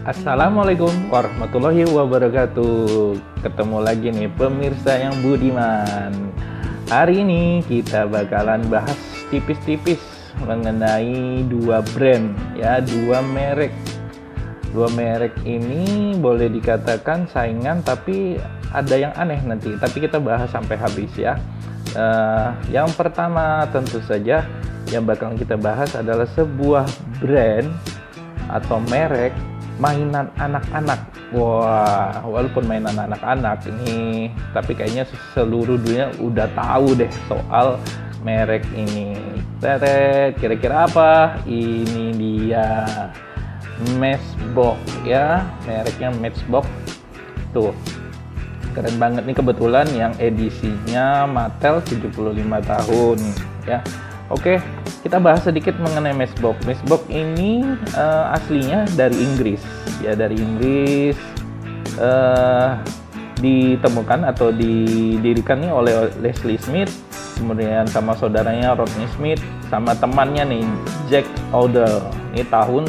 Assalamualaikum warahmatullahi wabarakatuh. Ketemu lagi nih pemirsa yang budiman. Hari ini kita bakalan bahas tipis-tipis mengenai dua brand ya, dua merek. Dua merek ini boleh dikatakan saingan, tapi ada yang aneh nanti. Tapi kita bahas sampai habis ya. Yang pertama tentu saja yang bakal kita bahas adalah sebuah brand atau merek mainan anak-anak. Wah, walaupun mainan anak-anak ini, tapi kayaknya seluruh dunia udah tahu deh soal merek ini. Teret, kira-kira apa? Ini dia Matchbox ya, mereknya Matchbox. Tuh, keren banget nih, kebetulan yang edisinya Mattel 75 tahun ya. Oke, kita bahas sedikit mengenai Matchbox. Matchbox ini aslinya dari Inggris ya, dari Inggris ditemukan atau didirikan nih oleh Leslie Smith, kemudian sama saudaranya Rodney Smith, sama temannya nih Jack Odell. Ini tahun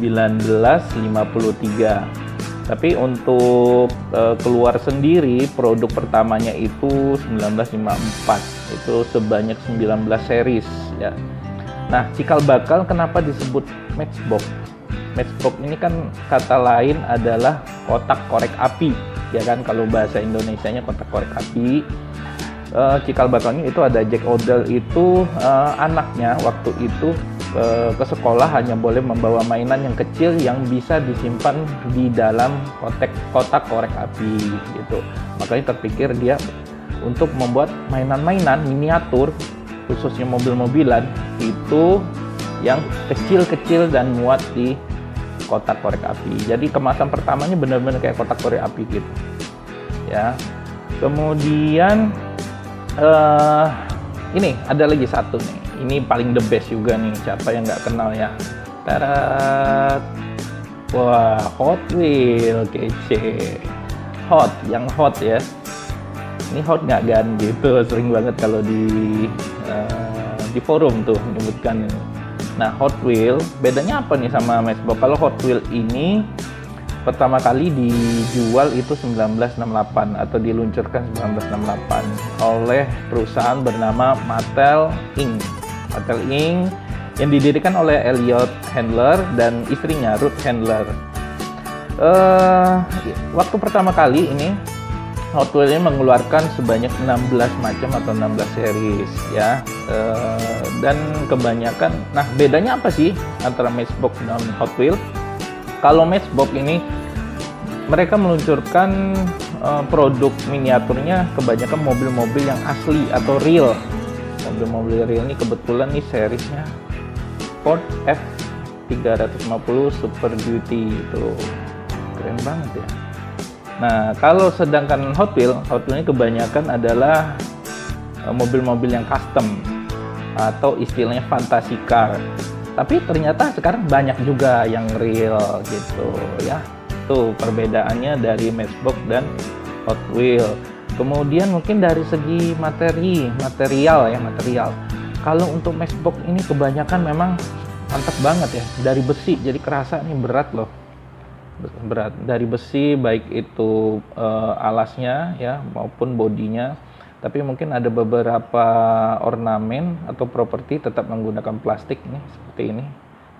1953. Tapi untuk keluar sendiri produk pertamanya itu 1954. Itu sebanyak 19 series ya. Nah, cikal bakal kenapa disebut Matchbox? Matchbox ini kan kata lain adalah kotak korek api, ya kan, kalau bahasa Indonesianya kotak korek api. Cikal bakalnya itu ada Jack Odell itu anaknya waktu itu ke sekolah hanya boleh membawa mainan yang kecil yang bisa disimpan di dalam kotak korek api gitu. Makanya terpikir dia untuk membuat mainan-mainan miniatur, khususnya mobil-mobilan itu yang kecil-kecil dan muat di kotak korek api. Jadi kemasan pertamanya benar-benar kayak kotak korek api gitu ya. Kemudian ini ada lagi satu nih, ini paling the best juga nih, siapa yang nggak kenal ya. Tarat, wah, Hot Wheels, kece, hot, yang hot ya. Ini hot nggak kan gitu, sering banget kalau di forum tuh menyebutkan ini. Nah, Hot Wheels bedanya apa nih sama Matchbox? Kalau Hot Wheels ini pertama kali dijual itu 1968 atau diluncurkan 1968 oleh perusahaan bernama Mattel Inc. Mattel Inc. yang didirikan oleh Elliot Handler dan istrinya Ruth Handler. Waktu pertama kali ini Hot Wheels ini mengeluarkan sebanyak 16 macam atau 16 series ya, dan kebanyakan. Nah, bedanya apa sih antara Matchbox dan Hot Wheels? Kalau Matchbox ini mereka meluncurkan produk miniaturnya kebanyakan mobil-mobil yang asli atau real. Mobil-mobil real ini kebetulan nih seriesnya Ford F350 Super Duty itu. Keren banget ya. Nah, kalau sedangkan Hot Wheels ini kebanyakan adalah mobil-mobil yang custom atau istilahnya fantasy car. Tapi ternyata sekarang banyak juga yang real gitu ya. Tuh perbedaannya dari Matchbox dan Hot Wheels. Kemudian mungkin dari segi material. Kalau untuk Matchbox ini kebanyakan memang mantap banget ya, dari besi, jadi kerasa nih berat loh. Berat dari besi, baik itu alasnya ya maupun bodinya. Tapi mungkin ada beberapa ornamen atau properti tetap menggunakan plastik nih, seperti ini.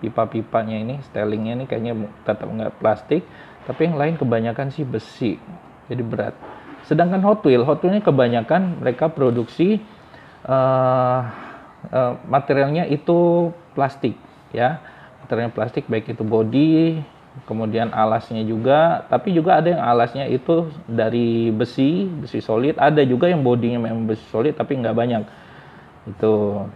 Pipa-pipanya ini, stylingnya ini kayaknya tetap nggak plastik, tapi yang lain kebanyakan sih besi, jadi berat. Sedangkan Hot Wheels ini kebanyakan mereka produksi materialnya itu plastik ya, materialnya plastik, baik itu body, kemudian alasnya juga, tapi juga ada yang alasnya itu dari besi solid, ada juga yang bodinya memang besi solid tapi nggak banyak. Itu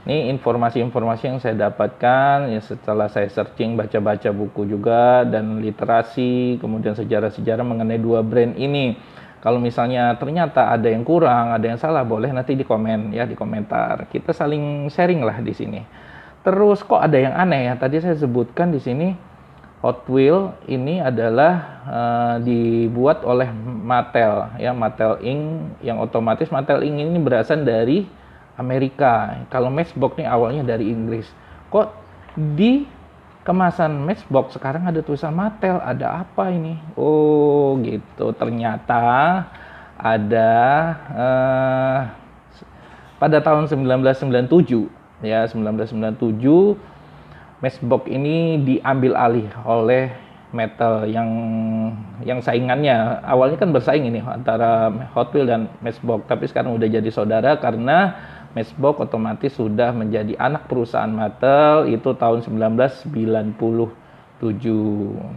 ini informasi-informasi yang saya dapatkan ya setelah saya searching, baca-baca buku juga dan literasi, kemudian sejarah-sejarah mengenai dua brand ini. Kalau misalnya ternyata ada yang kurang, ada yang salah, boleh nanti di komen ya, di komentar. Kita saling sharing lah di sini. Terus kok ada yang aneh ya? Tadi saya sebutkan di sini Hot Wheels ini adalah dibuat oleh Mattel ya, Mattel Inc. yang otomatis Mattel Inc. ini berasal dari Amerika. Kalau Matchbox nih awalnya dari Inggris. Kok di kemasan Matchbox sekarang ada tulisan Mattel. Ada apa ini? Oh gitu, ternyata ada pada tahun 1997 ya, 1997 Matchbox ini diambil alih oleh Mattel yang saingannya. Awalnya kan bersaing ini antara Hot Wheels dan Matchbox, tapi sekarang udah jadi saudara karena Matchbox otomatis sudah menjadi anak perusahaan Mattel itu tahun 1997.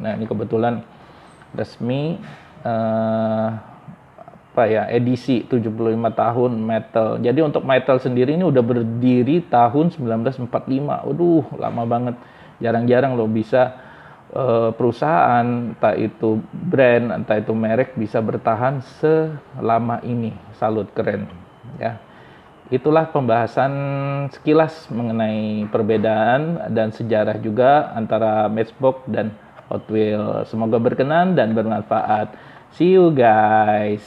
Nah, ini kebetulan resmi edisi 75 tahun Mattel. Jadi untuk Mattel sendiri ini udah berdiri tahun 1945. Waduh, lama banget. Jarang-jarang loh bisa perusahaan, entah itu brand, entah itu merek bisa bertahan selama ini. Salut, keren ya. Itulah pembahasan sekilas mengenai perbedaan dan sejarah juga antara Matchbox dan Hot Wheels. Semoga berkenan dan bermanfaat. See you guys.